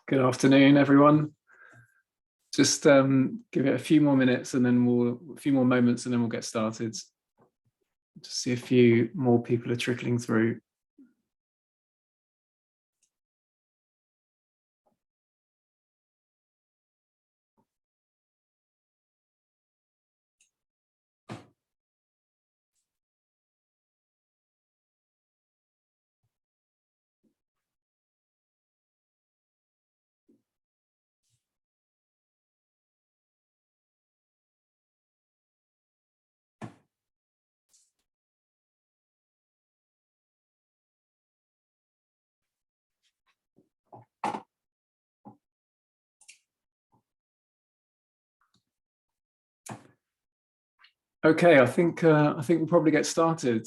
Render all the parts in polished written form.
Good afternoon, everyone. Just give it a few more minutes and then a few more moments and then we'll get started. Just see a few more people are trickling through. Okay, I think we'll probably get started.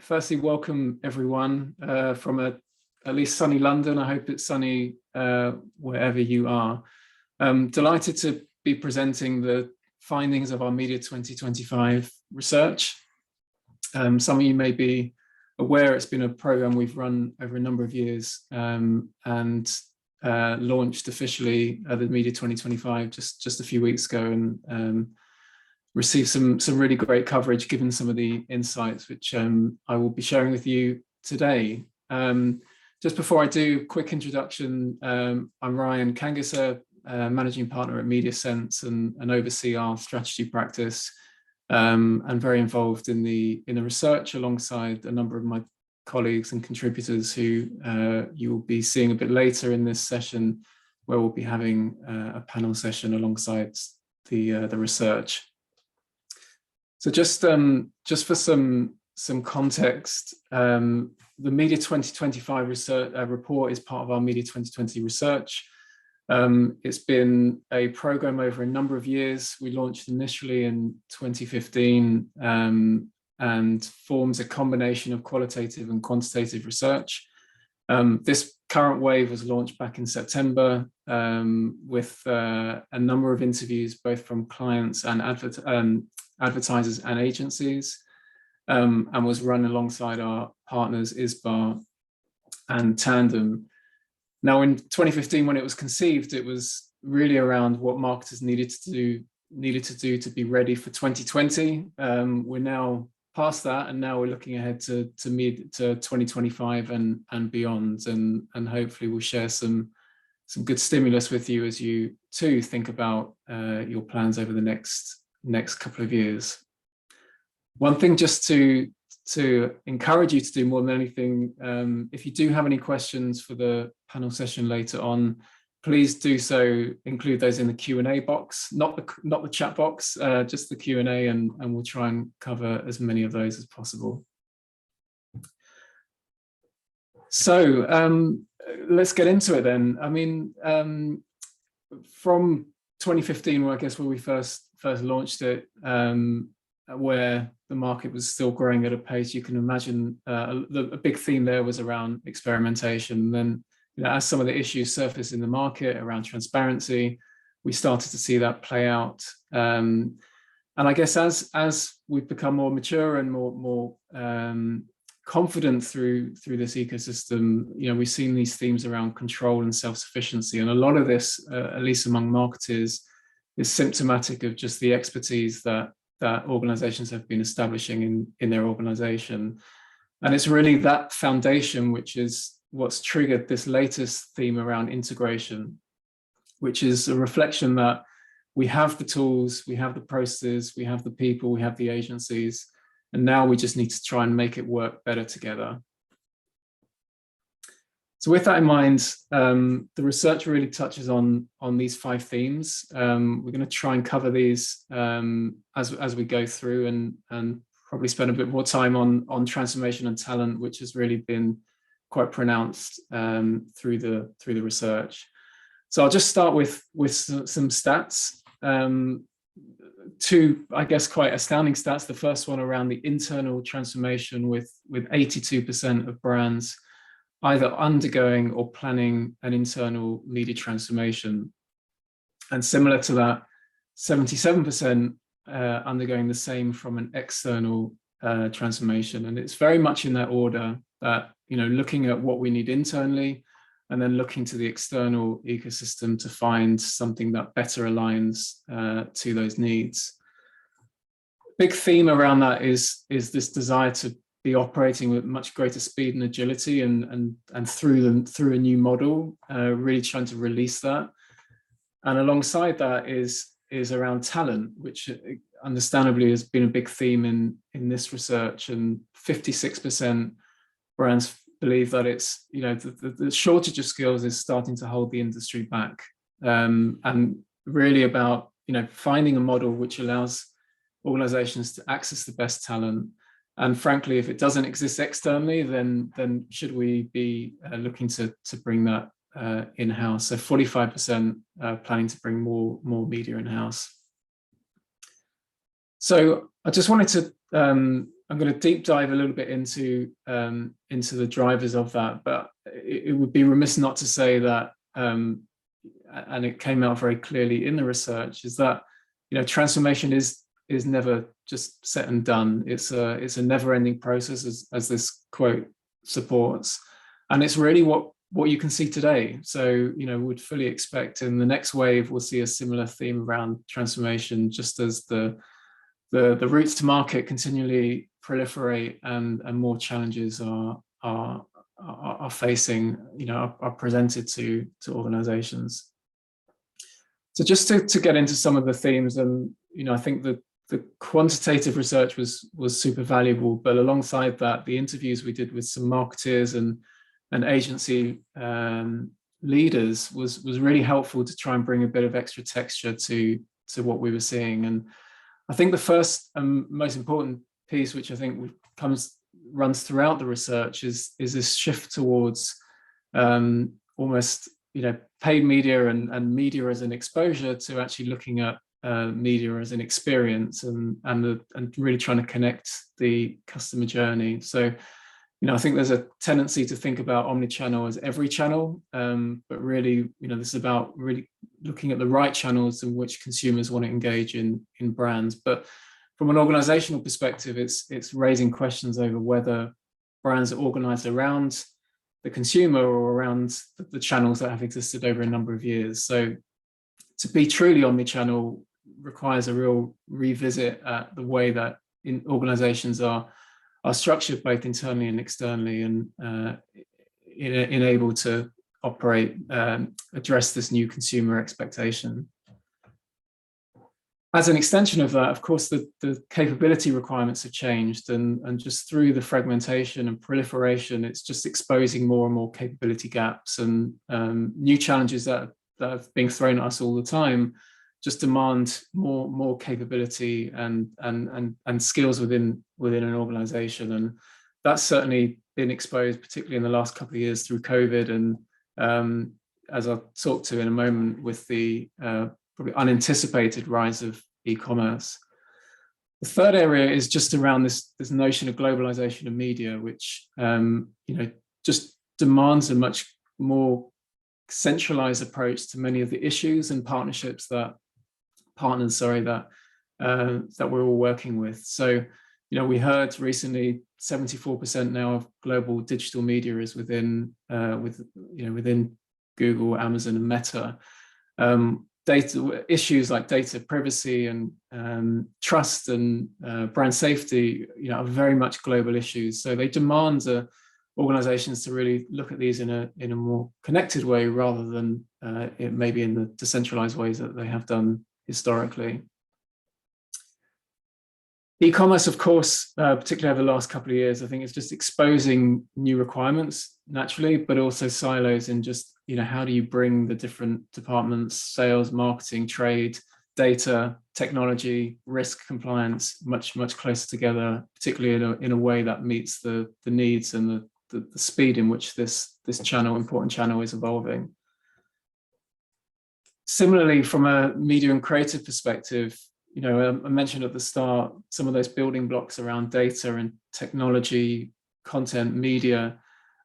Firstly, welcome everyone from at least sunny London. I hope it's sunny wherever you are. Delighted to be presenting the findings of our Media 2025 research. Some of you may be aware it's been a program we've run over a number of years and launched officially the Media 2025 just a few weeks ago, and received some really great coverage given some of the insights which I will be sharing with you today. Just before I do, quick introduction, I'm Ryan Kangisser, managing partner at MediaSense and oversee our strategy practice, and very involved in the research alongside a number of my colleagues and contributors who you will be seeing a bit later in this session, where we'll be having a panel session alongside the research. So just for some context, the Media 2025 research report is part of our Media 2020 research. It's been a program over a number of years. We launched initially in 2015 and forms a combination of qualitative and quantitative research. This current wave was launched back in September with a number of interviews, both from clients and advertisers and agencies, and was run alongside our partners ISBA and Tandem. Now, in 2015, when it was conceived, it was really around what marketers needed to do to be ready for 2020. We're now past that, and now we're looking ahead to 2025 and beyond, and hopefully we'll share some good stimulus with you as you too think about your plans over the next couple of years. One thing just to encourage you to do more than anything, if you do have any questions for the panel session later on, please do so, include those in the Q&A box, not the chat box, just the Q&A, and we'll try and cover as many of those as possible. So let's get into it then. I mean, from 2015, where we first launched it, where the market was still growing at a pace, you can imagine a big theme there was around experimentation. And then, as some of the issues surfaced in the market around transparency, we started to see that play out. And I guess as we've become more mature and more confident through this ecosystem, we've seen these themes around control and self-sufficiency, and a lot of this, at least among marketers, is symptomatic of just the expertise that organizations have been establishing in their organization. And it's really that foundation which is what's triggered this latest theme around integration, which is a reflection that we have the tools, we have the processes, we have the people, we have the agencies, and now we just need to try and make it work better together. So with that in mind, the research really touches on these 5 themes. We're going to try and cover these as we go through, and probably spend a bit more time on transformation and talent, which has really been quite pronounced through the research. So I'll just start with some stats. 2, I guess, quite astounding stats. The first one around the internal transformation, with 82% of brands either undergoing or planning an internal media transformation. And similar to that, 77% undergoing the same from an external transformation. And it's very much in that order that, looking at what we need internally, and then looking to the external ecosystem to find something that better aligns to those needs. Big theme around that is this desire to be operating with much greater speed and agility, and through a new model, really trying to release that. And alongside that is around talent, which understandably has been a big theme in this research. And 56% brands believe that it's, the shortage of skills is starting to hold the industry back, and really about, finding a model which allows organizations to access the best talent. And frankly, if it doesn't exist externally, then should we be looking to bring that in-house? So 45% planning to bring more media in-house. So I just wanted to, I'm going to deep dive a little bit into the drivers of that, but it would be remiss not to say that, and it came out very clearly in the research, is that, transformation is never just set and done. It's a never-ending process, as this quote supports, and it's really what you can see today. So, would fully expect in the next wave we'll see a similar theme around transformation, just as the routes to market continually proliferate and more challenges are facing, are presented to organizations. So just to get into some of the themes, and I think that the quantitative research was super valuable, but alongside that, the interviews we did with some marketeers and agency leaders was really helpful to try and bring a bit of extra texture to what we were seeing. And I think the first and most important piece, which I think runs throughout the research, is this shift towards almost paid media and media as an exposure, to actually looking at media as an experience, and really trying to connect the customer journey. So, I think there's a tendency to think about omnichannel as every channel, but really, this is about really looking at the right channels in which consumers want to engage in brands. But from an organizational perspective, it's raising questions over whether brands are organized around the consumer or around the channels that have existed over a number of years. So to be truly omnichannel requires a real revisit at the way that organizations are structured, both internally and externally, and able to operate, address this new consumer expectation. As an extension of that, of course, the capability requirements have changed, and just through the fragmentation and proliferation, it's just exposing more and more capability gaps, and new challenges that are being thrown at us all the time just demand more capability and skills within an organization. And that's certainly been exposed, particularly in the last couple of years through COVID, and as I'll talk to in a moment, with the probably unanticipated rise of e-commerce. The third area is just around this notion of globalization of media, which just demands a much more centralized approach to many of the issues and partners that we're all working with. So, we heard recently 74% now of global digital media is within Google, Amazon, and Meta. Data issues like data privacy and trust and brand safety, are very much global issues. So they demand organizations to really look at these in a more connected way, rather than maybe in the decentralized ways that they have done historically. E-commerce, of course, particularly over the last couple of years, I think it's just exposing new requirements naturally, but also silos in just, how do you bring the different departments, sales, marketing, trade, data, technology, risk, compliance, much closer together, particularly in a way that meets the needs and the speed in which this important channel is evolving. Similarly, from a media and creative perspective, I mentioned at the start some of those building blocks around data and technology, content, media,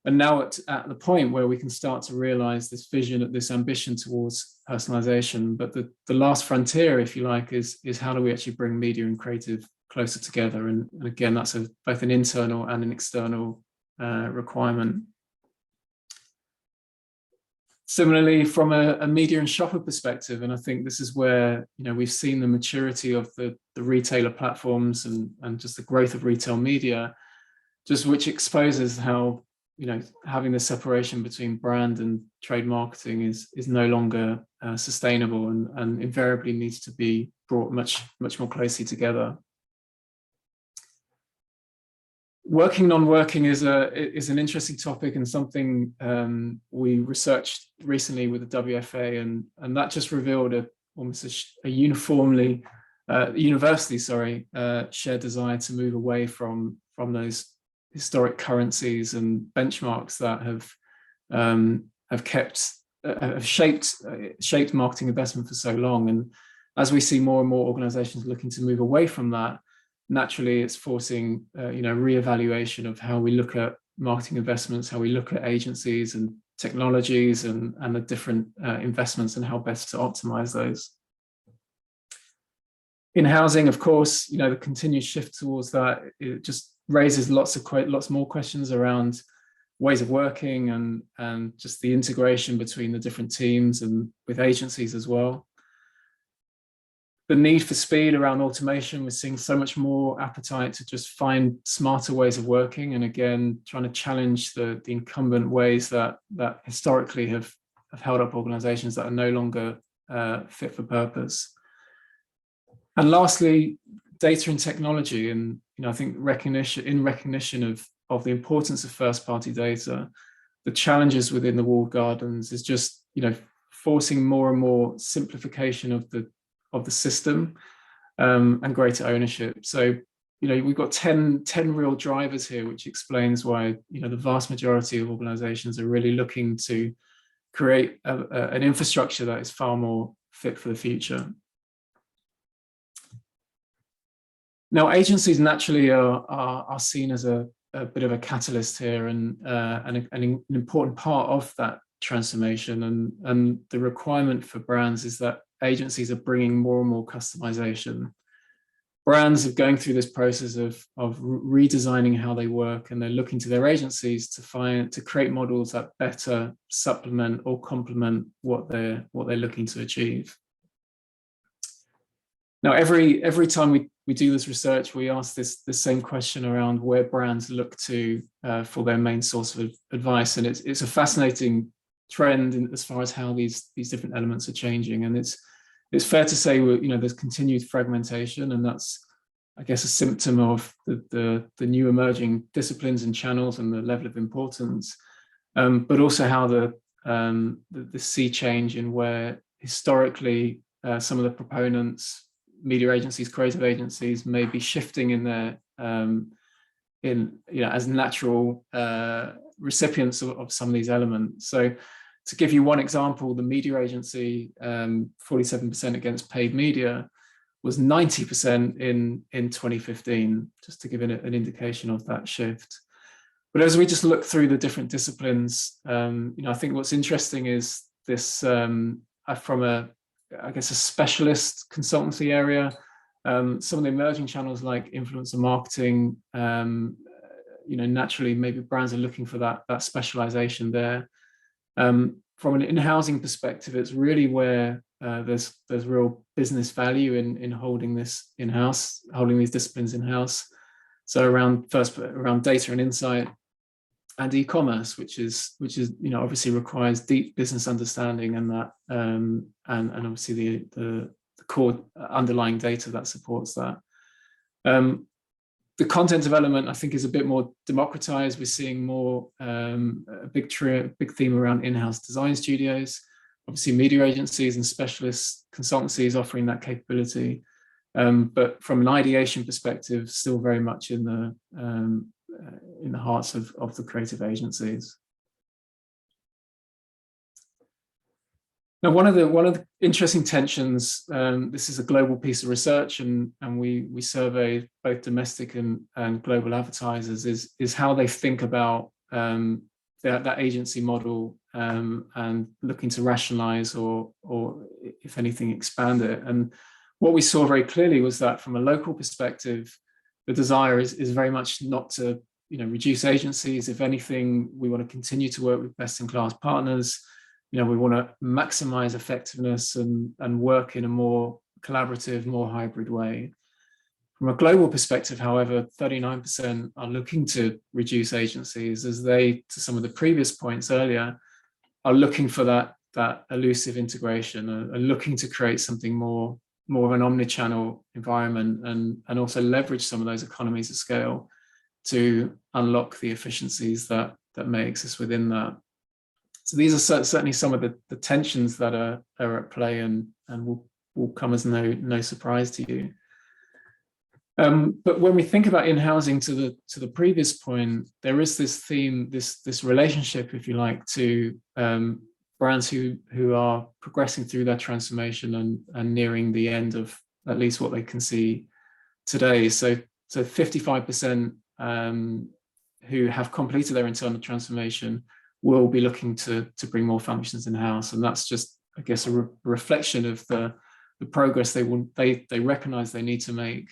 and now at the point where we can start to realize this vision, this ambition towards personalization. But the last frontier, if you like, is how do we actually bring media and creative closer together? And again, that's both an internal and an external requirement. Similarly, from a media and shopper perspective, and I think this is where we've seen the maturity of the retailer platforms and just the growth of retail media, just which exposes how having the separation between brand and trade marketing is no longer sustainable and invariably needs to be brought much more closely together. Working non-working is an interesting topic and something we researched recently with the WFA, and that just revealed almost a universally shared desire to move away from those historic currencies and benchmarks that have shaped marketing investment for so long. And as we see more and more organizations looking to move away from that, naturally it's forcing reevaluation of how we look at marketing investments, how we look at agencies and technologies and the different investments and how best to optimize those. In housing, of course, the continued shift towards that, it just raises lots more questions around ways of working and just the integration between the different teams and with agencies as well. The need for speed around automation, we're seeing so much more appetite to just find smarter ways of working, and again trying to challenge the incumbent ways that historically have held up organizations that are no longer fit for purpose. And lastly, data and technology, and I think recognition of the importance of first-party data, the challenges within the walled gardens is just forcing more and more simplification of the system and greater ownership. So we've got 10 real drivers here, which explains why the vast majority of organizations are really looking to create an infrastructure that is far more fit for the future. Now, agencies naturally are seen as a bit of a catalyst here and an important part of that transformation. And the requirement for brands is that agencies are bringing more and more customization. Brands are going through this process of redesigning how they work, and they're looking to their agencies to create models that better supplement or complement what they're looking to achieve. Now, every time we do this research, we ask the same question around where brands look to for their main source of advice, and it's a fascinating trend as far as how these different elements are changing. And it's fair to say there's continued fragmentation, and that's, I guess, a symptom of the new emerging disciplines and channels and the level of importance, but also how the sea change in where historically some of the proponents, media agencies, creative agencies, may be shifting in their as natural recipients of some of these elements. So to give you one example, the media agency, 47% against paid media, was 90% in 2015, just to give it an indication of that shift. But as we just look through the different disciplines, I think what's interesting is this from a specialist consultancy area, some of the emerging channels like influencer marketing, naturally maybe brands are looking for that specialization there. From an in-housing perspective, it's really where there's real business value in holding this in-house, holding these disciplines in-house. So around data and insight, and e-commerce, which is obviously requires deep business understanding, and that and obviously the core underlying data that supports that. The content development, I think, is a bit more democratized. We're seeing more a big theme around in-house design studios, obviously media agencies and specialist consultancies offering that capability. But from an ideation perspective, still very much in the hearts of the creative agencies. Now, one of the interesting tensions, this is a global piece of research, and we survey both domestic and global advertisers, is how they think about that agency model and looking to rationalize or if anything expand it. And what we saw very clearly was that from a local perspective, the desire is very much not to reduce agencies. If anything, we want to continue to work with best-in-class partners. we want to maximize effectiveness and work in a more collaborative, more hybrid way. From a global perspective, however, 39% are looking to reduce agencies as they, to some of the previous points earlier, are looking for that elusive integration, are looking to create something more of an omnichannel environment and also leverage some of those economies of scale to unlock the efficiencies that may exist within that. So these are certainly some of the tensions that are at play and will come as no surprise to you. But when we think about in-housing to the previous point, there is this theme, this relationship, if you like, to brands who are progressing through their transformation and nearing the end of at least what they can see today. So 55% who have completed their internal transformation will be looking to bring more functions in-house, and that's just, I guess, a reflection of the progress they recognize they need to make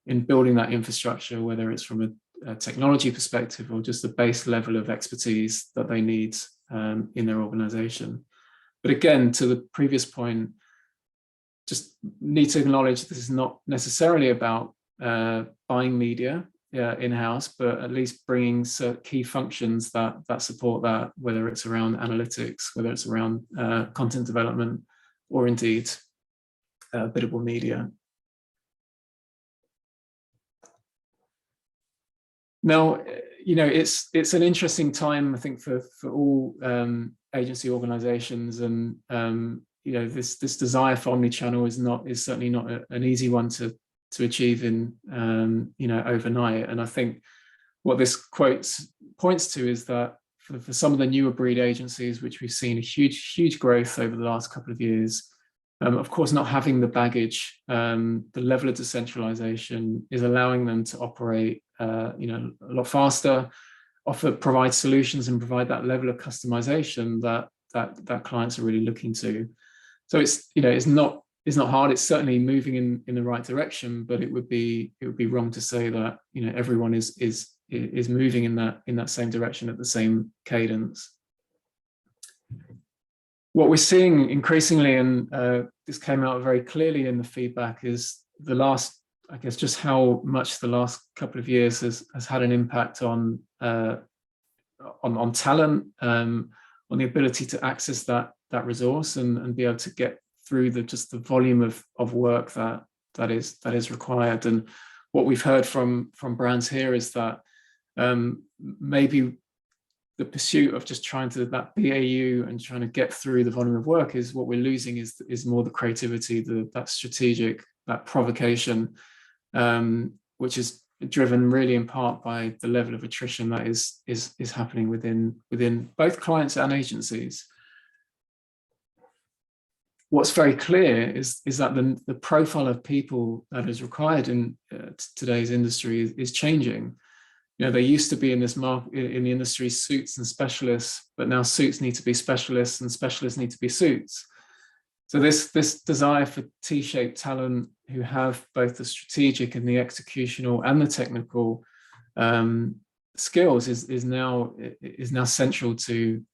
in building that infrastructure, whether it's from a technology perspective or just the base level of expertise that they need in their organization. But again, to the previous point, just need to acknowledge this is not necessarily about buying media in-house, but at least bringing key functions that support that, whether it's around analytics, whether it's around content development, or indeed biddable media. Now, it's an interesting time, I think, for all agency organizations, and this desire for omnichannel is certainly not an easy one to achieve in overnight. And I think what this quote points to is that for some of the newer breed agencies, which we've seen a huge growth over the last couple of years, of course, not having the baggage, the level of decentralization is allowing them to operate a lot faster, provide solutions and provide that level of customization that clients are really looking to. So it's not hard. It's certainly moving in the right direction, but it would be wrong to say that everyone is moving in that same direction at the same cadence. What we're seeing increasingly, and this came out very clearly in the feedback, is just how much the last couple of years has had an impact on talent, on the ability to access that resource and be able to get through the volume of work that is required. And what we've heard from brands here is that maybe the pursuit of just trying to that BAU and trying to get through the volume of work is what we're losing is more the creativity, that strategic, that provocation, which is driven really in part by the level of attrition that is happening within both clients and agencies. What's very clear is that the profile of people that is required in today's industry is changing. They used to be in this market, in the industry, suits and specialists, but now suits need to be specialists and specialists need to be suits. So this desire for T-shaped talent who have both the strategic and the executional and the technical skills is now central to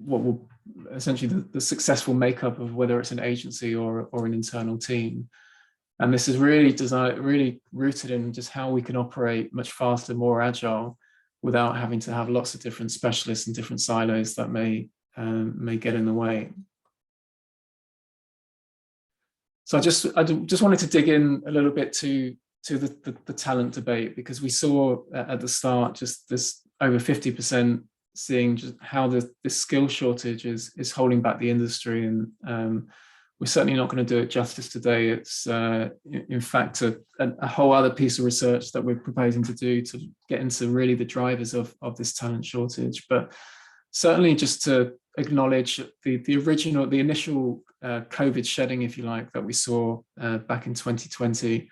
what will essentially the successful makeup of whether it's an agency or an internal team. And this is really rooted in just how we can operate much faster, more agile, without having to have lots of different specialists and different silos that may get in the way. So I just wanted to dig in a little bit to the talent debate, because we saw at the start just this over 50% seeing just how this skill shortage is holding back the industry, and we're certainly not going to do it justice today. It's in fact a whole other piece of research that we're proposing to do to get into really the drivers of this talent shortage. But certainly just to acknowledge the initial COVID shedding, if you like, that we saw back in 2020.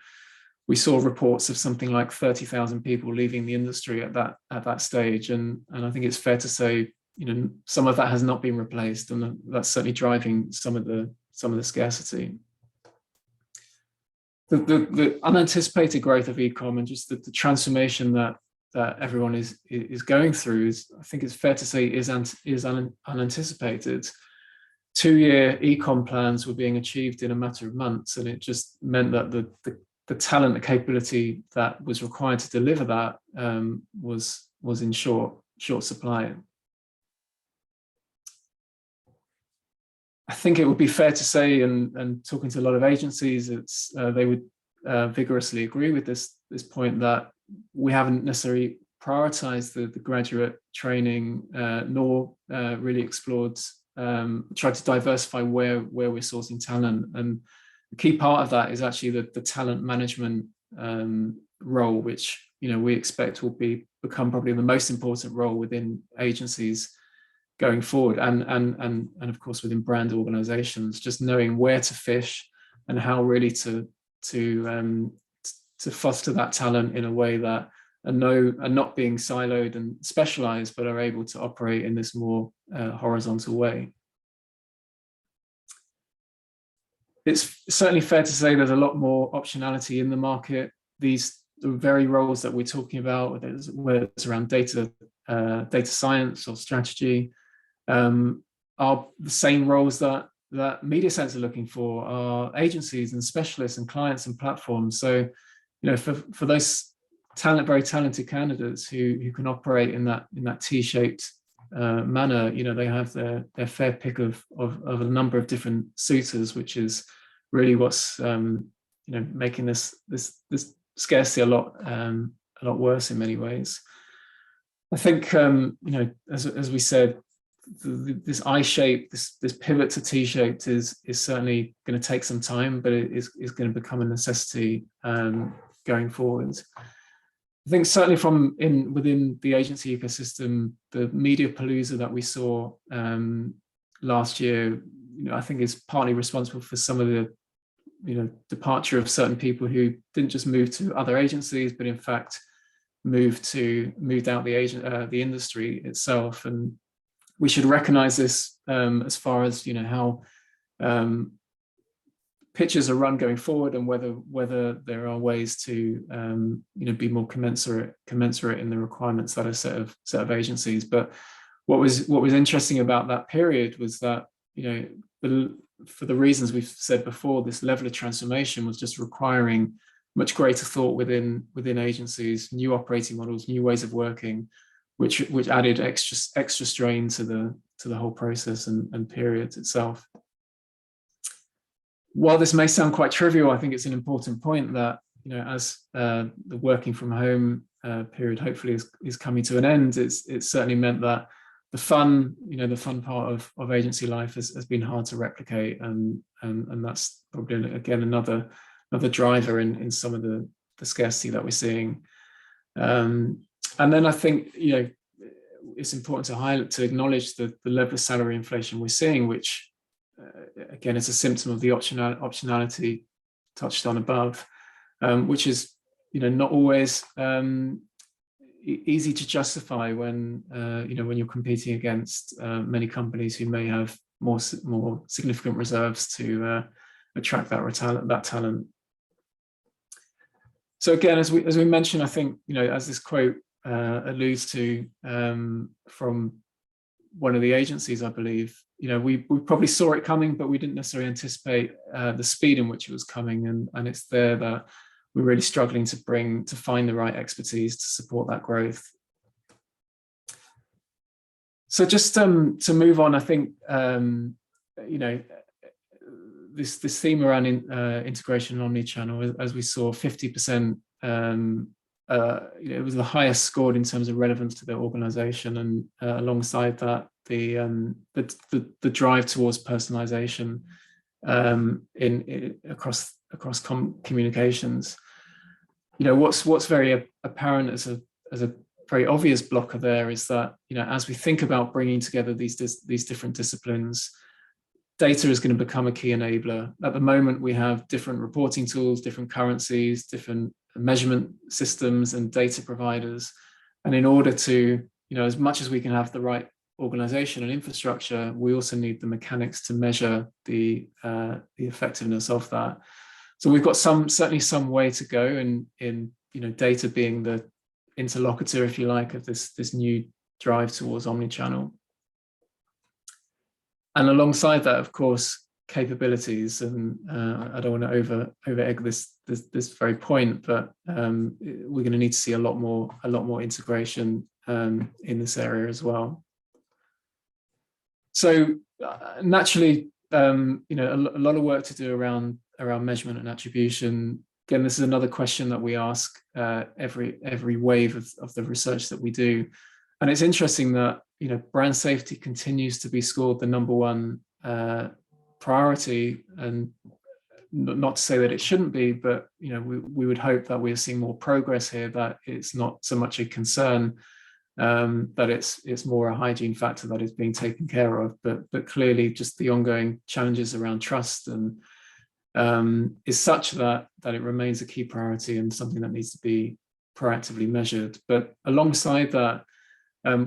We saw reports of something like 30,000 people leaving the industry at that stage, and I think it's fair to say, some of that has not been replaced, and that's certainly driving some of the scarcity. The unanticipated growth of e-com and just the transformation that that everyone is going through is, I think it's fair to say, is unanticipated. 2-year econ plans were being achieved in a matter of months, and it just meant that the talent, the capability that was required to deliver that was in short supply. I think it would be fair to say, and talking to a lot of agencies, they would vigorously agree with this point, that we haven't necessarily prioritized the graduate training, nor really explored, tried to diversify where we're sourcing talent. And the key part of that is actually the talent management role, which we expect will become probably the most important role within agencies going forward, and of course within brand organizations, just knowing where to fish and how really to foster that talent in a way that are not being siloed and specialized, but are able to operate in this more horizontal way. It's certainly fair to say there's a lot more optionality in the market. The very roles that we're talking about, whether it's around data science or strategy, are the same roles that MediaSense are looking for, are agencies and specialists and clients and platforms. So, for those very talented candidates who can operate in that T-shaped manner, they have their fair pick of a number of different suitors, which is really what's making this scarcity a lot worse in many ways. I think as we said, this I-shape, this pivot to T-shaped is certainly going to take some time, but it is going to become a necessity going forward. I think certainly within the agency ecosystem, the media palooza that we saw last year, I think is partly responsible for some of the departure of certain people who didn't just move to other agencies, but in fact moved out the industry itself. And we should recognize this as far as how pitches are run going forward, and whether there are ways to be more commensurate in the requirements that are set of agencies. But what was interesting about that period was that for the reasons we've said before, this level of transformation was just requiring much greater thought within agencies, new operating models, new ways of working, which added extra strain to the whole process and period itself. While this may sound quite trivial, I think it's an important point that as the working from home period hopefully is coming to an end, it's certainly meant that the fun part of agency life has been hard to replicate, and that's probably again another driver in some of the scarcity that we're seeing. And then I think it's important to acknowledge the level of salary inflation we're seeing, which again is a symptom of the optionality touched on above, which is not always easy to justify when when you're competing against many companies who may have more significant reserves to attract that talent. So again, as we mentioned, I think as this quote alludes to from one of the agencies, I believe, we probably saw it coming, but we didn't necessarily anticipate the speed in which it was coming, and it's there that we're really struggling to find the right expertise to support that growth. So just to move on, I think this theme around integration and omnichannel, as we saw, 50%. It was the highest scored in terms of relevance to their organization, and alongside that, the drive towards personalization across communications. What's very apparent as a very obvious blocker there is that as we think about bringing together these different disciplines, data is going to become a key enabler. At the moment, we have different reporting tools, different currencies, different measurement systems and data providers. And in order to, as much as we can have the right organization and infrastructure, we also need the mechanics to measure the effectiveness of that. So we've got certainly some way to go in data being the interlocutor, if you like, of this new drive towards omnichannel. And alongside that, of course, capabilities. And I don't want to over egg this very point, but we're going to need to see a lot more integration in this area as well. So naturally, a lot of work to do around measurement and attribution. Again, this is another question that we ask every wave of the research that we do, and it's interesting that brand safety continues to be scored the #1 priority, and not to say that it shouldn't be, but we would hope that we're seeing more progress here, that it's not so much a concern, that it's more a hygiene factor that is being taken care of, but clearly just the ongoing challenges around trust and is such that it remains a key priority and something that needs to be proactively measured. But alongside that,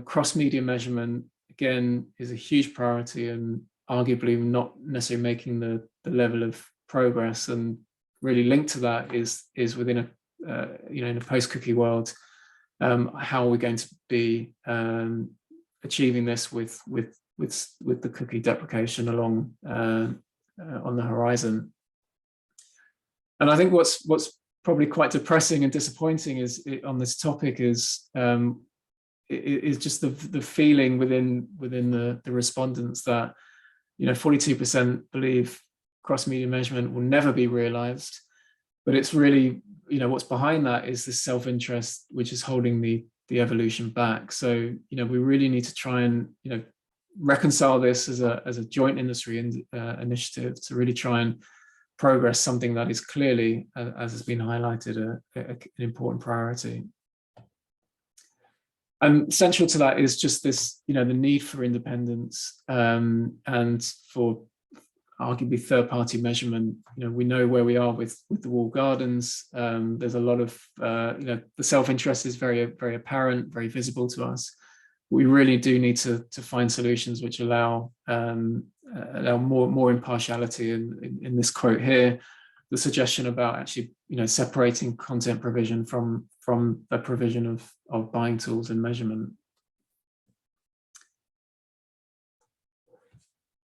cross-media measurement again is a huge priority, and arguably not necessarily making the level of progress. And really linked to that is within a in a post-cookie world, how are we going to be achieving this with the cookie deprecation along on the horizon? And I think what's probably quite depressing and disappointing on this topic is just the feeling within the respondents that 42% believe cross-media measurement will never be realized, but it's really what's behind that is the self-interest which is holding the evolution back. So we really need to try and reconcile this as a joint industry initiative to really try and progress something that is clearly, as has been highlighted, an important priority. And central to that is just this, the need for independence and for arguably third-party measurement. We know where we are with the walled gardens. There's a lot of, the self-interest is very, very apparent, very visible to us. We really do need to find solutions which allow more impartiality. In this quote here, the suggestion about actually, separating content provision from the provision of buying tools and measurement.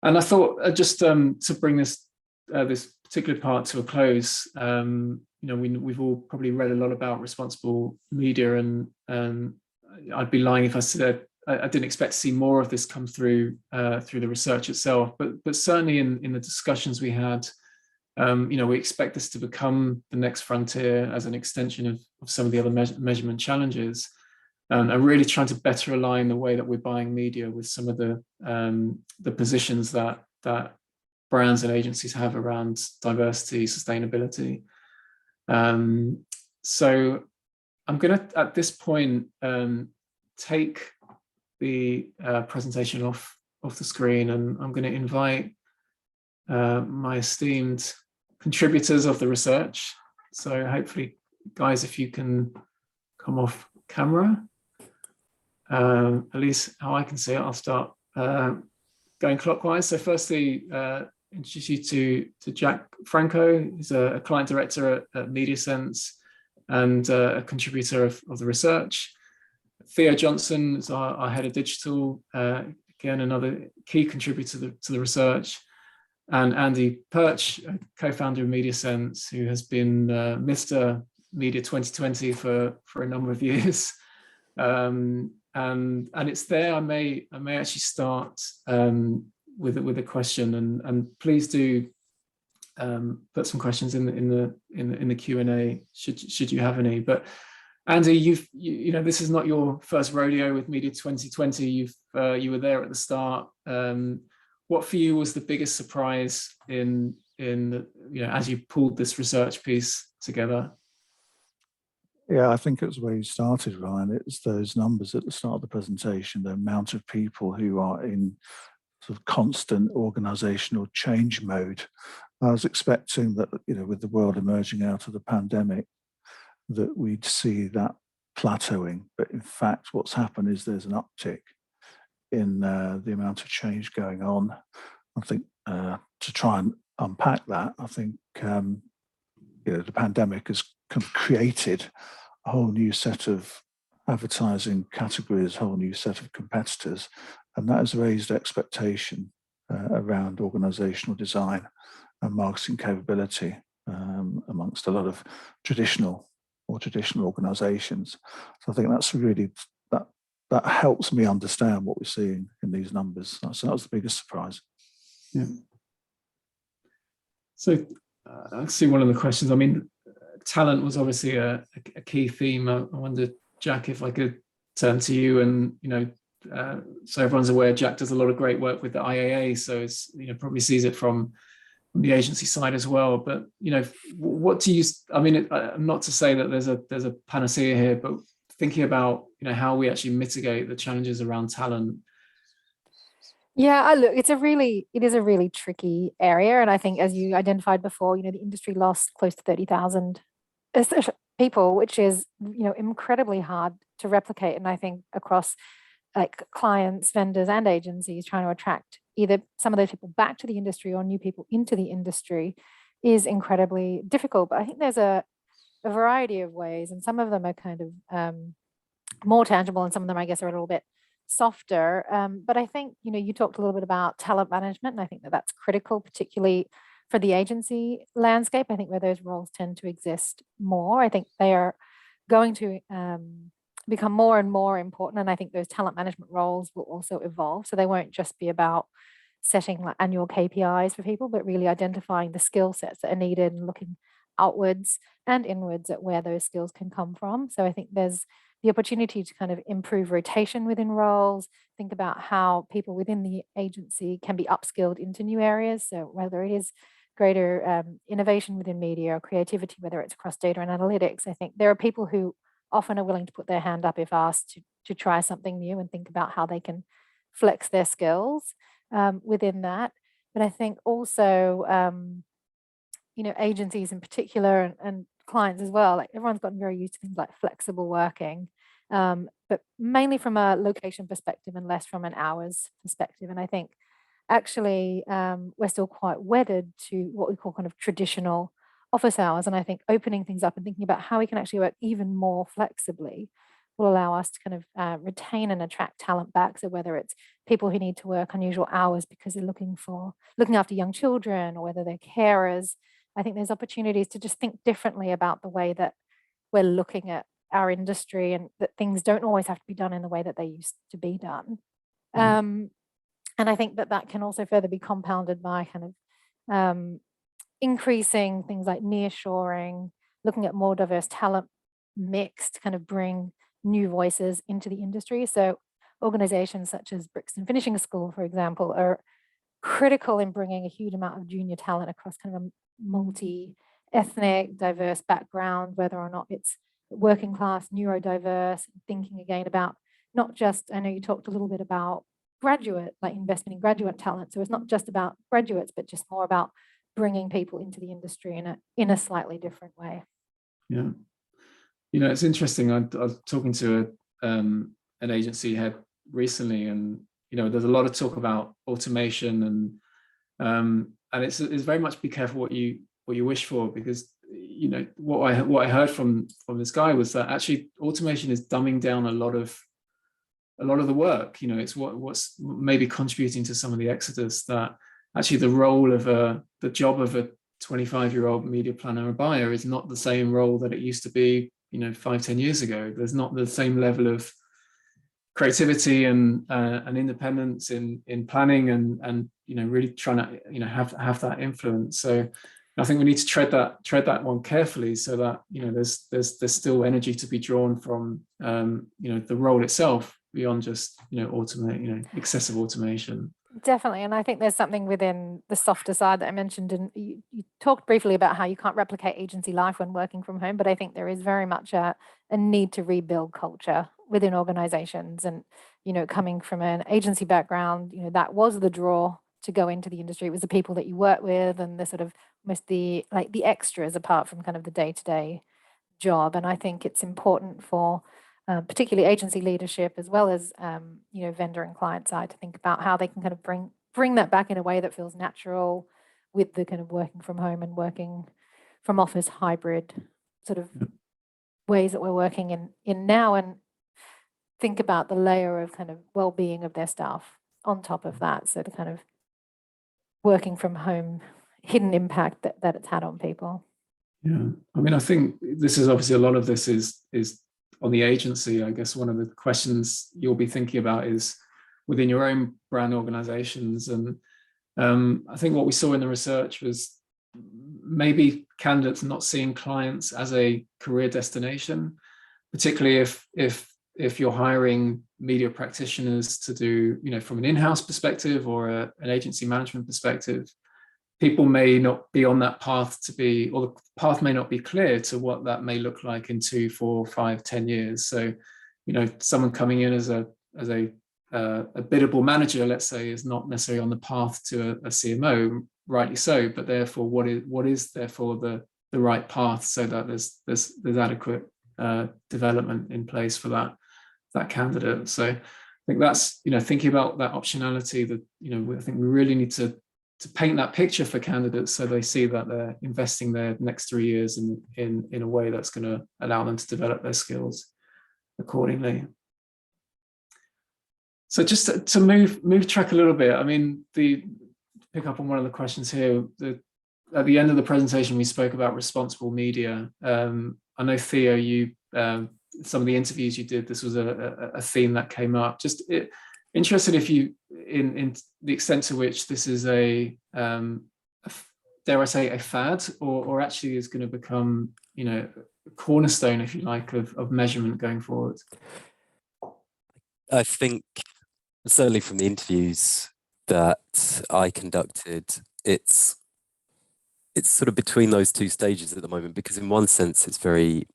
And I thought just to bring this particular part to a close, we've all probably read a lot about responsible media, and I'd be lying if I said I didn't expect to see more of this come through the research itself. But certainly in the discussions we had, we expect this to become the next frontier as an extension of some of the other measurement challenges. And really trying to better align the way that we're buying media with some of the positions that brands and agencies have around diversity, sustainability. So I'm going to, at this point, take the presentation off the screen, and I'm going to invite my esteemed contributors of the research. So hopefully, guys, if you can come off camera. At least how I can see it, I'll start going clockwise. So firstly, introduce you to Jacqueline Franco, who's a client director at MediaSense and a contributor of the research. Theo Johnson is our head of digital, again, another key contributor to the research. And Andy Pearch, co-founder of MediaSense, who has been Mr. Media 2020 for a number of years. And it's there. I may actually start with a question, and please do put some questions in the Q&A should you have any. But Andy, this is not your first rodeo with Media 2020. You were there at the start. What for you was the biggest surprise in as you pulled this research piece together? Yeah, I think it was where you started, Ryan. It's those numbers at the start of the presentation, the amount of people who are in sort of constant organizational change mode. I was expecting that, with the world emerging out of the pandemic, that we'd see that plateauing. But in fact, what's happened is there's an uptick in the amount of change going on. I think to try and unpack that, I think the pandemic has kind of created a whole new set of advertising category as a whole new set of competitors, and that has raised expectation around organizational design and marketing capability amongst a lot of traditional organizations. So I think that's really, that helps me understand what we're seeing in these numbers. So that was the biggest surprise. Yeah. So I see one of the questions. I mean, talent was obviously a key theme. I wonder, Jack, if I could turn to you, and so everyone's aware, Jack does a lot of great work with the IAA, so it's probably sees it from the agency side as well. But what do you? I mean, not to say that there's a panacea here, but thinking about how we actually mitigate the challenges around talent. Yeah, look, it is a really tricky area, and I think, as you identified before, the industry lost close to 30,000 people, which is incredibly hard to replicate. And I think across like clients, vendors, and agencies, trying to attract either some of those people back to the industry or new people into the industry is incredibly difficult. But I think there's a variety of ways, and some of them are kind of more tangible, and some of them, I guess, are a little bit softer. But I think, you talked a little bit about talent management, and I think that that's critical, particularly for the agency landscape. I think where those roles tend to exist more, I think they are going to become more and more important. And I think those talent management roles will also evolve. So they won't just be about setting like annual KPIs for people, but really identifying the skill sets that are needed and looking outwards and inwards at where those skills can come from. So I think there's the opportunity to kind of improve rotation within roles, think about how people within the agency can be upskilled into new areas. So whether it is greater innovation within media or creativity, whether it's across data and analytics, I think there are people who often are willing to put their hand up if asked to try something new and think about how they can flex their skills within that. But I think also, agencies in particular and clients as well, like everyone's gotten very used to things like flexible working, but mainly from a location perspective and less from an hours perspective. And I think actually we're still quite wedded to what we call kind of traditional office hours. And I think opening things up and thinking about how we can actually work even more flexibly will allow us to kind of retain and attract talent back. So whether it's people who need to work unusual hours because they're looking after young children, or whether they're carers, I think there's opportunities to just think differently about the way that we're looking at our industry, and that things don't always have to be done in the way that they used to be done. And I think that can also further be compounded by kind of increasing things like nearshoring, looking at more diverse talent mix to kind of bring new voices into the industry. So organizations such as Brixton Finishing School, for example, are critical in bringing a huge amount of junior talent across kind of a multi-ethnic, diverse background, whether or not it's working class, neurodiverse, thinking again about not just, I know you talked a little bit about graduate, like investment in graduate talent. So it's not just about graduates, but just more about bringing people into the industry in a slightly different way. Yeah. It's interesting. I was talking to an agency head recently, and there's a lot of talk about automation, and it's very much be careful what you wish for, because what I heard from this guy was that actually automation is dumbing down a lot of the work. It's what's maybe contributing to some of the exodus, that actually the role of the job of a 25-year-old media planner or buyer is not the same role that it used to be 5-10 years ago. There's not the same level of creativity and independence in planning and really trying to have that influence. So I think we need to tread that one carefully, so that there's still energy to be drawn from the role itself beyond just excessive automation. Definitely. And I think there's something within the softer side that I mentioned, and you talked briefly about how you can't replicate agency life when working from home, but I think there is very much a need to rebuild culture within organizations. And coming from an agency background, that was the draw to go into the industry. It was the people that you work with, and the sort of almost the extras apart from kind of the day-to-day job. And I think it's important for particularly agency leadership, as well as vendor and client side, to think about how they can kind of bring that back in a way that feels natural, with the kind of working from home and working from office hybrid sort of ways that we're working in now. And think about the layer of kind of well-being of their staff on top of that. So the kind of working from home hidden impact that it's had on people. Yeah, I mean, I think this is obviously, a lot of this is on the agency. I guess one of the questions you'll be thinking about is within your own brand organizations. And I think what we saw in the research was maybe candidates not seeing clients as a career destination, particularly if you're hiring media practitioners to do, from an in-house perspective or an agency management perspective. People may not be on that path or the path may not be clear to what that may look like in 2, 4, 5, 10 years. So, someone coming in as a biddable manager, let's say, is not necessarily on the path to a CMO, rightly so. But therefore, what is therefore the right path, so that there's adequate development in place for that candidate. So, I think that's thinking about that optionality. That I think we really need to paint that picture for candidates, so they see that they're investing their next 3 years in a way that's going to allow them to develop their skills accordingly. So just to move track a little bit, I mean, pick up on one of the questions here, at the end of the presentation, we spoke about responsible media. I know, Theo, you some of the interviews you did, this was a theme that came up. Just interested if you, in the extent to which this is dare I say, a fad, or actually is going to become, a cornerstone, if you like, of measurement going forward. I think certainly from the interviews that I conducted, it's sort of between those two stages at the moment, because in one sense it's very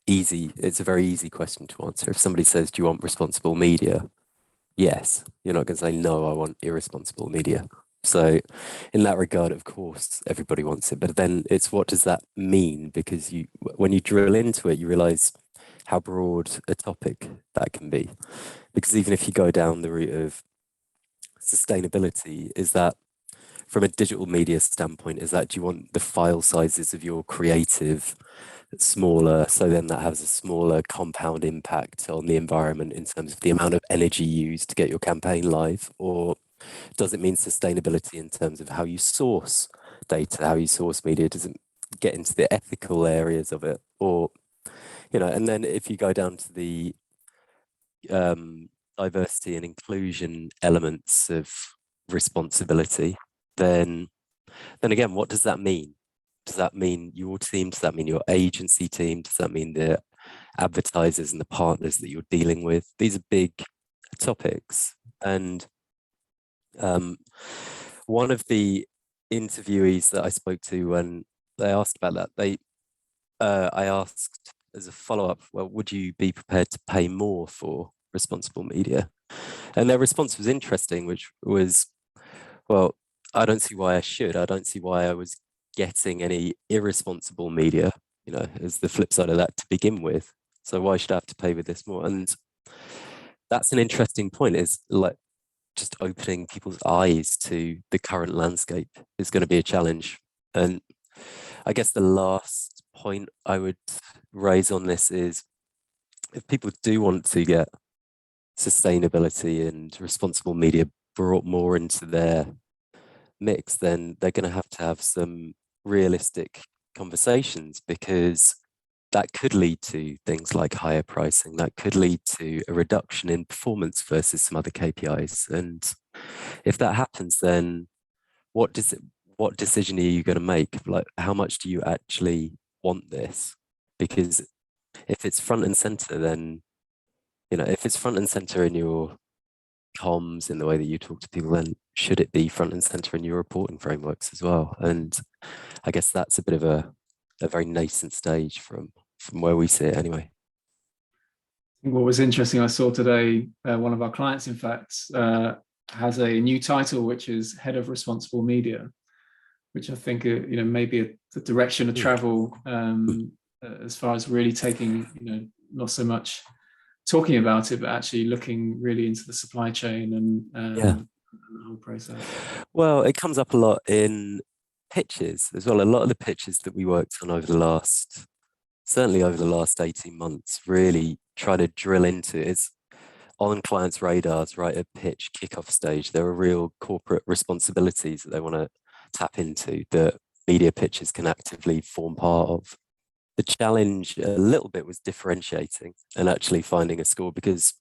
easy. It's a very easy question to answer. If somebody says, do you want responsible media? Yes. You're not going to say, no, I want irresponsible media. So in that regard, of course, everybody wants it. But then it's, what does that mean? Because when you drill into it, you realize how broad a topic that can be. Because even if you go down the route of sustainability, is that from a digital media standpoint, is that, do you want the file sizes of your creative smaller, so then that has a smaller compound impact on the environment in terms of the amount of energy used to get your campaign live? Or does it mean sustainability in terms of how you source data, how you source media? Does it get into the ethical areas of it? Or, and then if you go down to the diversity and inclusion elements of responsibility, then again, what does that mean? Does that mean your team? Does that mean your agency team? Does that mean the advertisers and the partners that you're dealing with? These are big topics. And one of the interviewees that I spoke to, when they asked about that, I asked as a follow-up, well, would you be prepared to pay more for responsible media? And their response was interesting, which was, well, I don't see why I should. I don't see why I was getting any irresponsible media, as the flip side of that to begin with. So why should I have to pay with this more? And that's an interesting point, is like just opening people's eyes to the current landscape is going to be a challenge. And I guess the last point I would raise on this is, if people do want to get sustainability and responsible media brought more into their mix, then they're going to have some realistic conversations, because that could lead to things like higher pricing, that could lead to a reduction in performance versus some other KPIs. And if that happens, then what decision are you going to make? Like, how much do you actually want this? Because if it's front and center, then, if it's front and center in your comms, in the way that you talk to people, then should it be front and center in your reporting frameworks as well? And I guess that's a bit of a very nascent stage from where we sit anyway. What was interesting, I saw today, one of our clients, in fact, has a new title, which is Head of Responsible Media, which I think, maybe the direction of travel, as far as really taking, not so much talking about it, but actually looking really into the supply chain and the whole process. Well, it comes up a lot in pitches as well. A lot of the pitches that we worked on certainly over the last 18 months, really try to drill into it. on clients' radars, right at pitch, kickoff stage. There are real corporate responsibilities that they want to tap into that media pitches can actively form part of. The challenge a little bit was differentiating and actually finding a score, because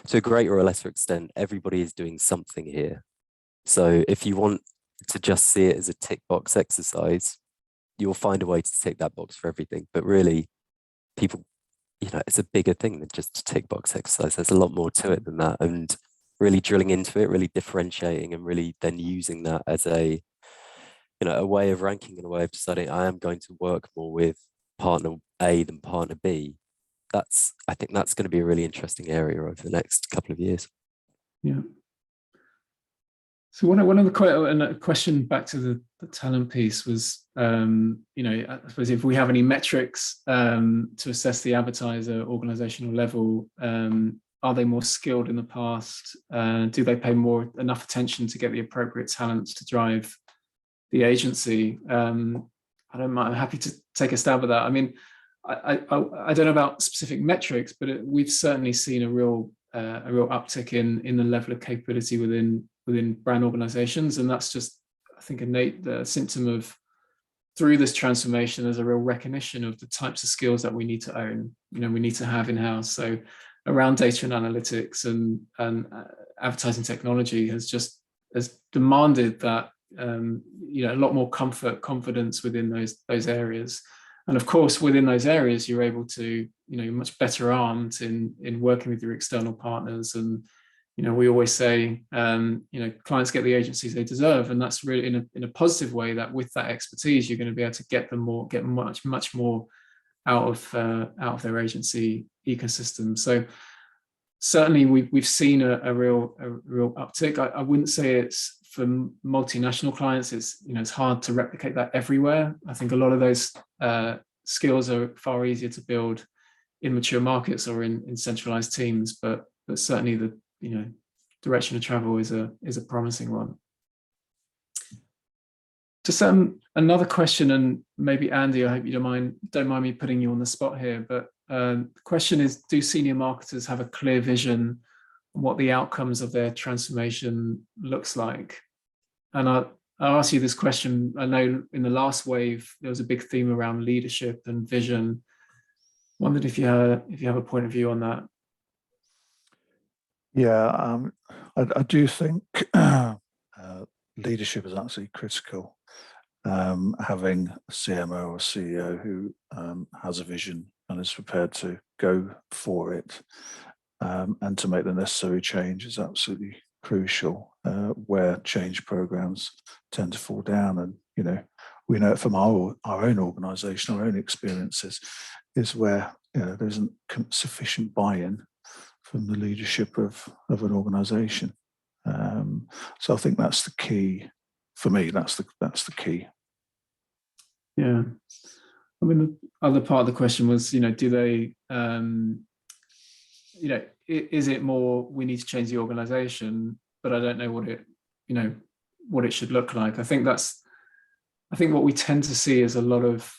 to a greater or lesser extent, everybody is doing something here. So if you want to just see it as a tick box exercise, you'll find a way to tick that box for everything. But really, people, it's a bigger thing than just a tick box exercise. There's a lot more to it than that. And really drilling into it, really differentiating, and really then using that as a way of ranking and a way of deciding I am going to work more with partner A than partner B. I think that's going to be a really interesting area over the next couple of years. Yeah. So one of the question back to the talent piece was, I suppose if we have any metrics to assess the advertiser organizational level, are they more skilled in the past? Do they pay enough attention to get the appropriate talents to drive the agency? I don't mind. I'm happy to take a stab at that. I mean, I don't know about specific metrics, but we've certainly seen a real uptick in the level of capability within brand organizations, and that's just, I think, the symptom of, through this transformation, there's a real recognition of the types of skills that we need to own. We need to have in-house. So around data and analytics and advertising technology has demanded that a lot more confidence within those areas. And of course, within those areas, you're able to, you're much better armed in working with your external partners. And we always say, clients get the agencies they deserve, and that's really in a positive way. That with that expertise, you're going to be able to get much more out of their agency ecosystem. So certainly, we've seen a real uptick. I wouldn't say it's for multinational clients. It's hard to replicate that everywhere. I think a lot of those skills are far easier to build in mature markets or in centralized teams. But certainly the direction of travel is a promising one. Just another question, and maybe Andy, I hope you don't mind me putting you on the spot here, but the question is, do senior marketers have a clear vision on what the outcomes of their transformation looks like? And I'll ask you this question. I know in the last wave there was a big theme around leadership and vision. Wondered if you have a point of view on that. Yeah, I do think leadership is absolutely critical. Having a CMO or CEO who has a vision and is prepared to go for it and to make the necessary change is absolutely crucial. Where change programs tend to fall down, and we know it from our own organisation, our own experiences, is where there isn't sufficient buy-in from the leadership of an organisation. So I think that's the key for me. That's the key. Yeah, I mean, the other part of the question was, do they, is it more we need to change the organisation, but I don't know what it should look like. I think what we tend to see is a lot of,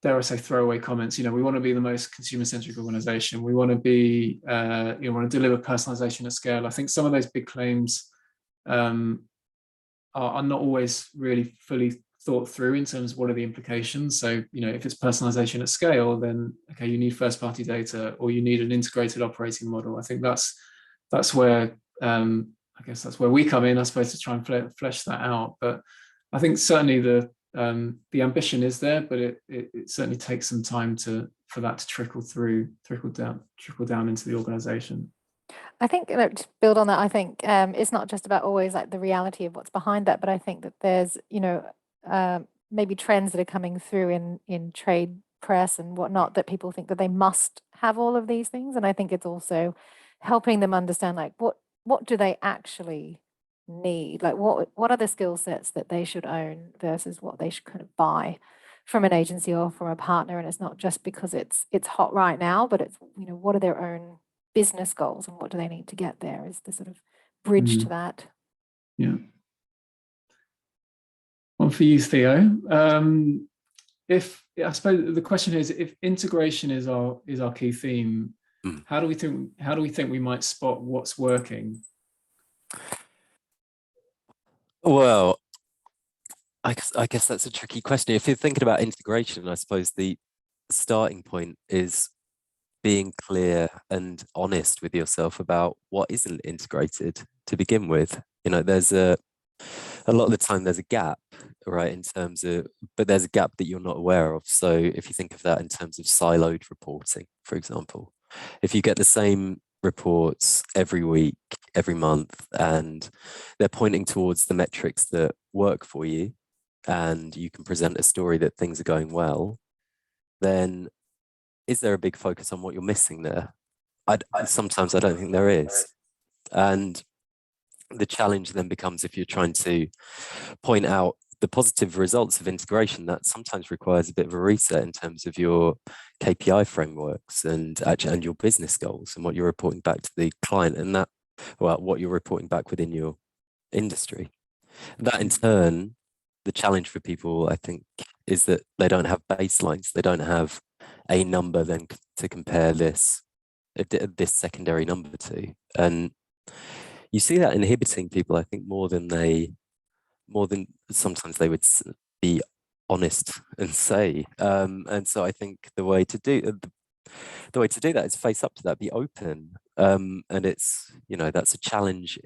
dare I say, throwaway comments. We want to be the most consumer-centric organisation. We want to be, want to deliver personalisation at scale. I think some of those big claims are not always really fully thought through in terms of what are the implications. So, if it's personalisation at scale, then okay, you need first-party data, or you need an integrated operating model. I think that's where I guess that's where we come in, I suppose, to try and flesh that out. But I think certainly the ambition is there, but it certainly takes some time for that to trickle down into the organisation. I think, to build on that, I think it's not just about always like the reality of what's behind that, but I think that there's maybe trends that are coming through in trade press and whatnot, that people think that they must have all of these things, and I think it's also helping them understand like what do they actually need, like what are the skill sets that they should own versus what they should kind of buy from an agency or from a partner. And it's not just because it's hot right now, but it's what are their own business goals and what do they need to get there is the sort of bridge to that. Yeah. One for you, Theo. I suppose the question is, if integration is our key theme, How do we think we might spot what's working? Well, I guess that's a tricky question. If you're thinking about integration, I suppose the starting point is being clear and honest with yourself about what isn't integrated to begin with. You know, there's a lot of the time there's a gap, right, in terms of, but there's a gap that you're not aware of. So if you think of that in terms of siloed reporting, for example, if you get the same reports every week, every month, and they're pointing towards the metrics that work for you, and you can present a story that things are going well, then is there a big focus on what you're missing there? Sometimes I don't think there is. And the challenge then becomes, if you're trying to point out the positive results of integration, that sometimes requires a bit of a reset in terms of your KPI frameworks and your business goals and what you're reporting back to the client, and that, well, what you're reporting back within your industry. That in turn, the challenge for people, I think, is that they don't have baselines. They don't have a number then to compare this secondary number to. And you see that inhibiting people, I think, more than sometimes they would be honest and say. And so I think the way to do that is face up to that, be open. And it's, you know, that's a challenge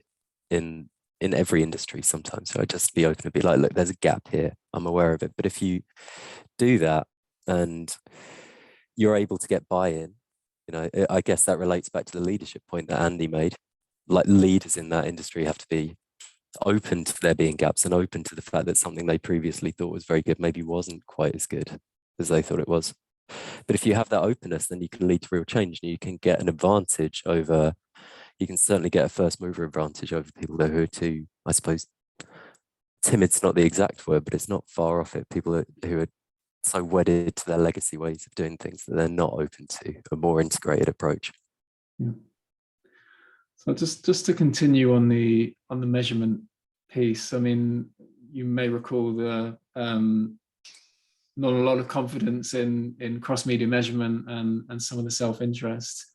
in every industry sometimes. So I just be open and be like, look, there's a gap here. I'm aware of it. But if you do that and you're able to get buy-in, you know, I guess that relates back to the leadership point that Andy made. Like, leaders in that industry have to be open to there being gaps and open to the fact that something they previously thought was very good maybe wasn't quite as good as they thought it was. But if you have that openness, then you can lead to real change, and you can get an advantage over, you can certainly get a first mover advantage over people who are too, I suppose, timid's not the exact word, but it's not far off it. People who are so wedded to their legacy ways of doing things that they're not open to a more integrated approach. Yeah. So just to continue on the measurement piece, I mean, you may recall the not a lot of confidence in cross-media measurement and some of the self-interest.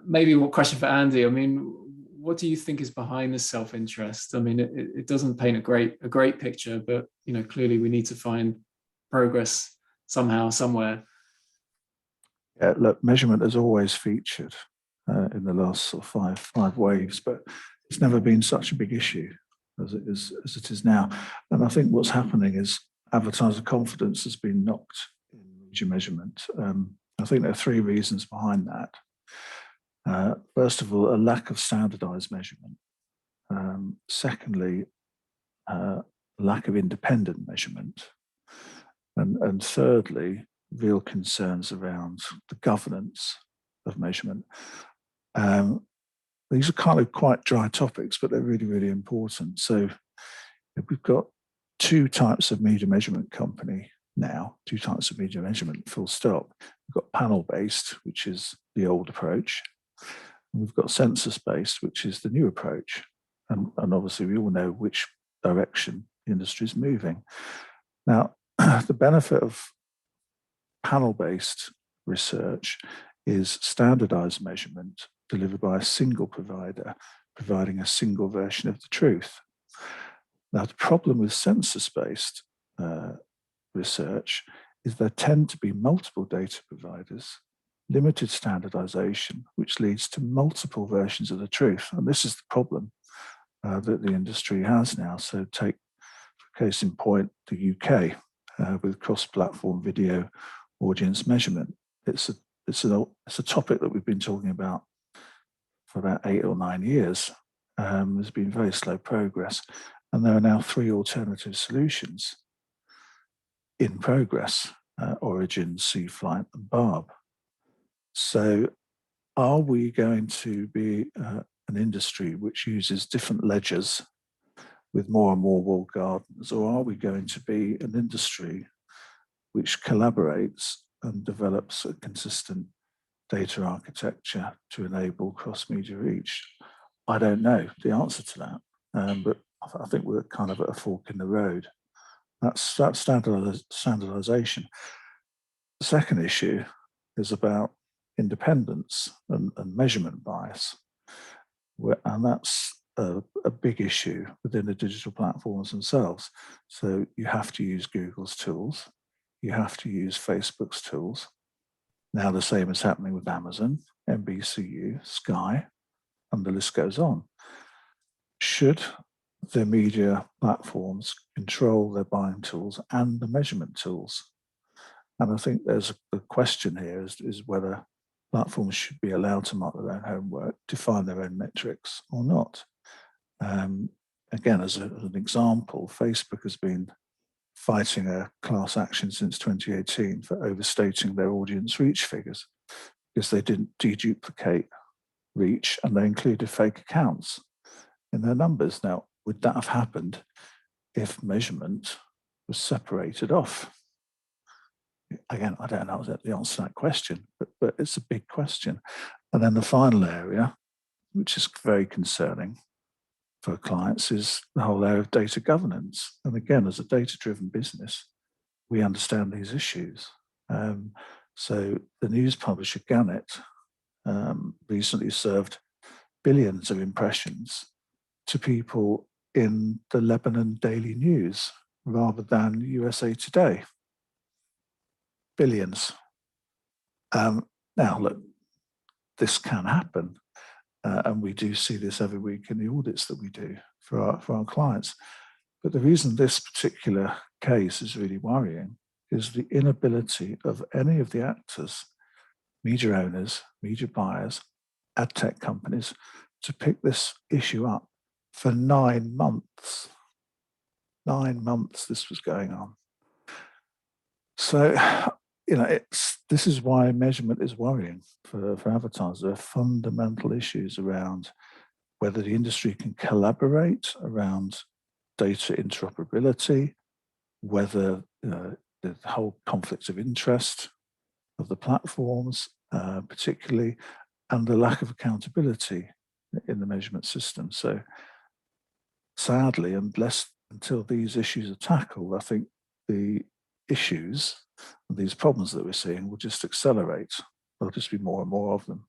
Maybe a question for Andy. I mean, what do you think is behind the self-interest? I mean, it doesn't paint a great picture, but, you know, clearly we need to find progress somehow, somewhere. Yeah, look, measurement has always featured in the last sort of five waves, but it's never been such a big issue as it is now. And I think what's happening is advertiser confidence has been knocked in media measurement. I think there are three reasons behind that. First of all, a lack of standardized measurement. Secondly, lack of independent measurement. And thirdly, real concerns around the governance of measurement. These are kind of quite dry topics, but they're really, really important. So we've got two types of media measurement company now, two types of media measurement, full stop. We've got panel-based, which is the old approach. And we've got census-based, which is the new approach. And obviously we all know which direction the industry is moving. Now, the benefit of panel-based research is standardized measurement delivered by a single provider, providing a single version of the truth. Now, the problem with census-based research is there tend to be multiple data providers, limited standardization, which leads to multiple versions of the truth. And this is the problem that the industry has now. So take, for case in point, the UK with cross-platform video audience measurement. It's a topic that we've been talking about for about 8 or 9 years. There's been very slow progress, and there are now 3 alternative solutions in progress: Origin, CFlight, and Barb. So, are we going to be an industry which uses different ledgers with more and more walled gardens, or are we going to be an industry which collaborates and develops a consistent data architecture to enable cross-media reach? I don't know the answer to that, but I think we're kind of at a fork in the road. That's standardization. The second issue is about independence and measurement bias. And that's a big issue within the digital platforms themselves. So you have to use Google's tools. You have to use Facebook's tools. Now the same is happening with Amazon, NBCU, Sky, and the list goes on. Should the media platforms control their buying tools and the measurement tools? And I think there's a question here is whether platforms should be allowed to mark their own homework, define their own metrics or not. Again, as an example, Facebook has been fighting a class action since 2018 for overstating their audience reach figures because they didn't deduplicate reach and they included fake accounts in their numbers. Now, would that have happened if measurement was separated off? Again, I don't know the answer to that question, but it's a big question. And then the final area, which is very concerning for clients, is the whole area of data governance. And again, as a data-driven business, we understand these issues. So the news publisher Gannett recently served billions of impressions to people in the Lebanon Daily News rather than USA Today. Billions. Now, look, this can happen. And we do see this every week in the audits that we do for our clients. But the reason this particular case is really worrying is the inability of any of the actors, media owners, media buyers, ad tech companies, to pick this issue up for 9 months. 9 months this was going on. So, this is why measurement is worrying for advertisers. There are fundamental issues around whether the industry can collaborate around data interoperability, whether the whole conflicts of interest of the platforms, particularly, and the lack of accountability in the measurement system. So sadly, until these issues are tackled, I think the issues, these problems that we're seeing will just accelerate. There'll just be more and more of them.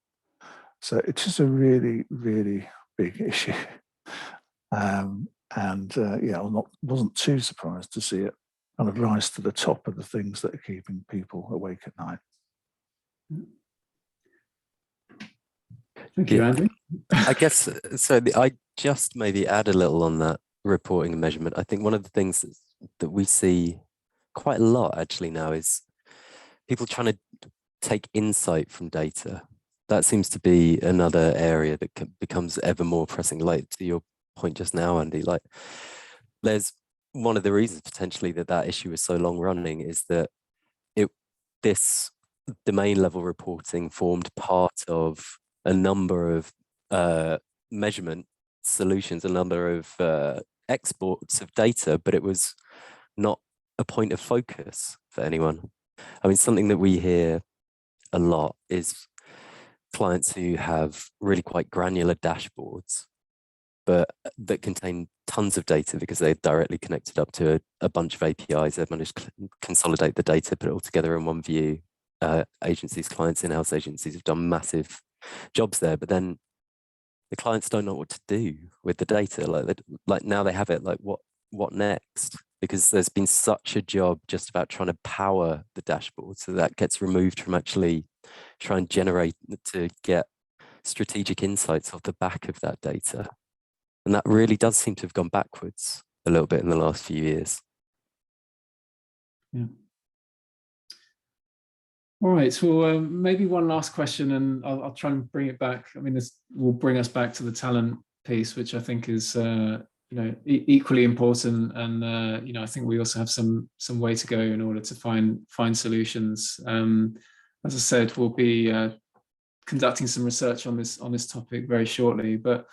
So it is a really, really big issue. Wasn't too surprised to see it kind of rise to the top of the things that are keeping people awake at night. Thank you, Andy. I guess, so I just maybe add a little on that reporting and measurement. I think one of the things that we see quite a lot actually now is people trying to take insight from data. That seems to be another area that becomes ever more pressing. Like to your point just now, Andy, like there's one of the reasons potentially that issue is so long running is that this domain level reporting formed part of a number of measurement solutions, a number of exports of data, but it was not a point of focus for anyone. I mean, something that we hear a lot is clients who have really quite granular dashboards, but that contain tons of data because they're directly connected up to a bunch of APIs. They've managed to consolidate the data, put it all together in one view. Agencies, clients, in-house agencies have done massive jobs there, but then the clients don't know what to do with the data. Like now they have it, like what next? Because there's been such a job just about trying to power the dashboard, so that gets removed from actually trying to get strategic insights off the back of that data. And that really does seem to have gone backwards a little bit in the last few years. Yeah. All right, so maybe one last question, and I'll try and bring it back. I mean, this will bring us back to the talent piece, which I think is equally important, and I think we also have some way to go in order to find solutions. As I said, we'll be conducting some research on this topic very shortly. But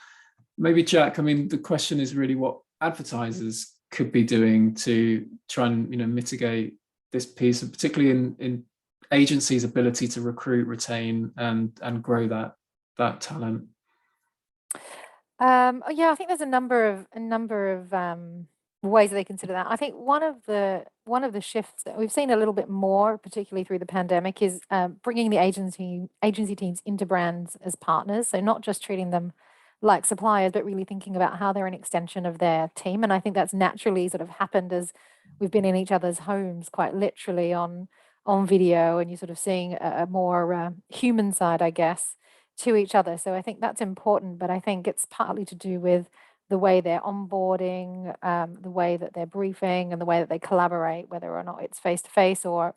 maybe, Jack, I mean, the question is really what advertisers could be doing to try and mitigate this piece, and particularly in agencies' ability to recruit, retain, and grow that talent. Yeah, I think there's a number of ways that they consider that. I think one of the shifts that we've seen a little bit more, particularly through the pandemic, is bringing the agency teams into brands as partners. So not just treating them like suppliers, but really thinking about how they're an extension of their team. And I think that's naturally sort of happened as we've been in each other's homes, quite literally on video, and you're sort of seeing a more human side, I guess, to each other. So I think that's important, but I think it's partly to do with the way they're onboarding, the way that they're briefing, and the way that they collaborate, whether or not it's face to face or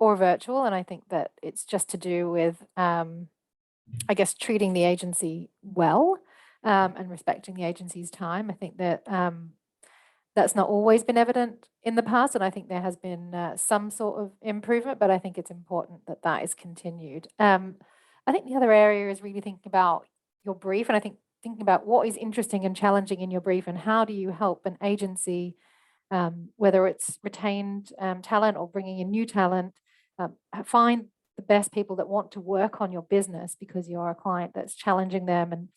virtual. And I think that it's just to do with, I guess, treating the agency well, and respecting the agency's time. I think that that's not always been evident in the past, and I think there has been some sort of improvement, but I think it's important that that is continued. I think the other area is really thinking about your brief, and I think thinking about what is interesting and challenging in your brief, and how do you help an agency, whether it's retained talent or bringing in new talent, find the best people that want to work on your business because you're a client that's challenging them and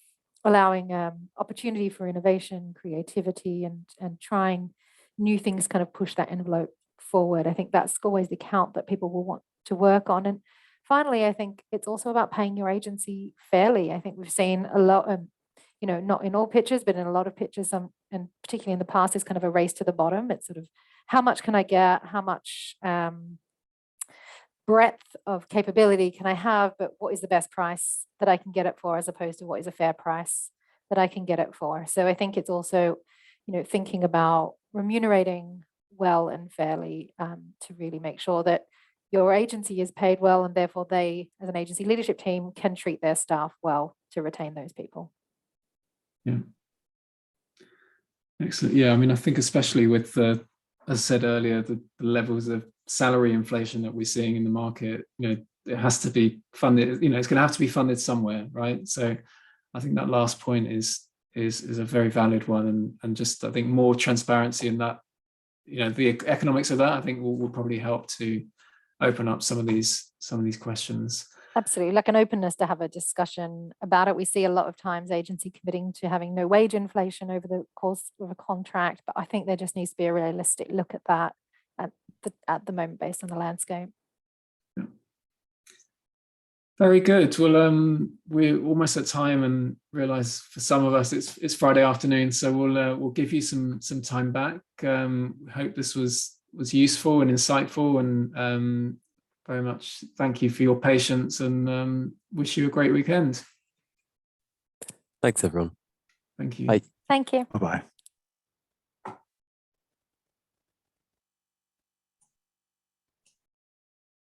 allowing opportunity for innovation, creativity, and trying new things, kind of push that envelope forward. I think that's always the count that people will want to work on. And finally, I think it's also about paying your agency fairly. I think we've seen a lot of, not in all pitches, but in a lot of pitches, and particularly in the past, is kind of a race to the bottom. It's sort of, how much can I get? How much breadth of capability can I have? But what is the best price that I can get it for, as opposed to what is a fair price that I can get it for? So I think it's also, thinking about remunerating well and fairly, to really make sure that your agency is paid well, and therefore they, as an agency leadership team, can treat their staff well to retain those people. Yeah. Excellent. Yeah, I mean, I think especially with the, as I said earlier, the levels of salary inflation that we're seeing in the market, it has to be funded, it's going to have to be funded somewhere, right? So I think that last point is a very valid one, and just, I think, more transparency in that, the economics of that, I think will probably help to open up some of these questions. Absolutely, like an openness to have a discussion about it. We see a lot of times agency committing to having no wage inflation over the course of a contract, but I think there just needs to be a realistic look at that at the moment based on the landscape. Yeah. Very good. Well, we're almost at time, and realize for some of us it's Friday afternoon, so we'll give you some time back. Hope this was useful and insightful, and very much thank you for your patience, and wish you a great weekend. Thanks, everyone. Thank you. Bye. Thank you. Bye-bye.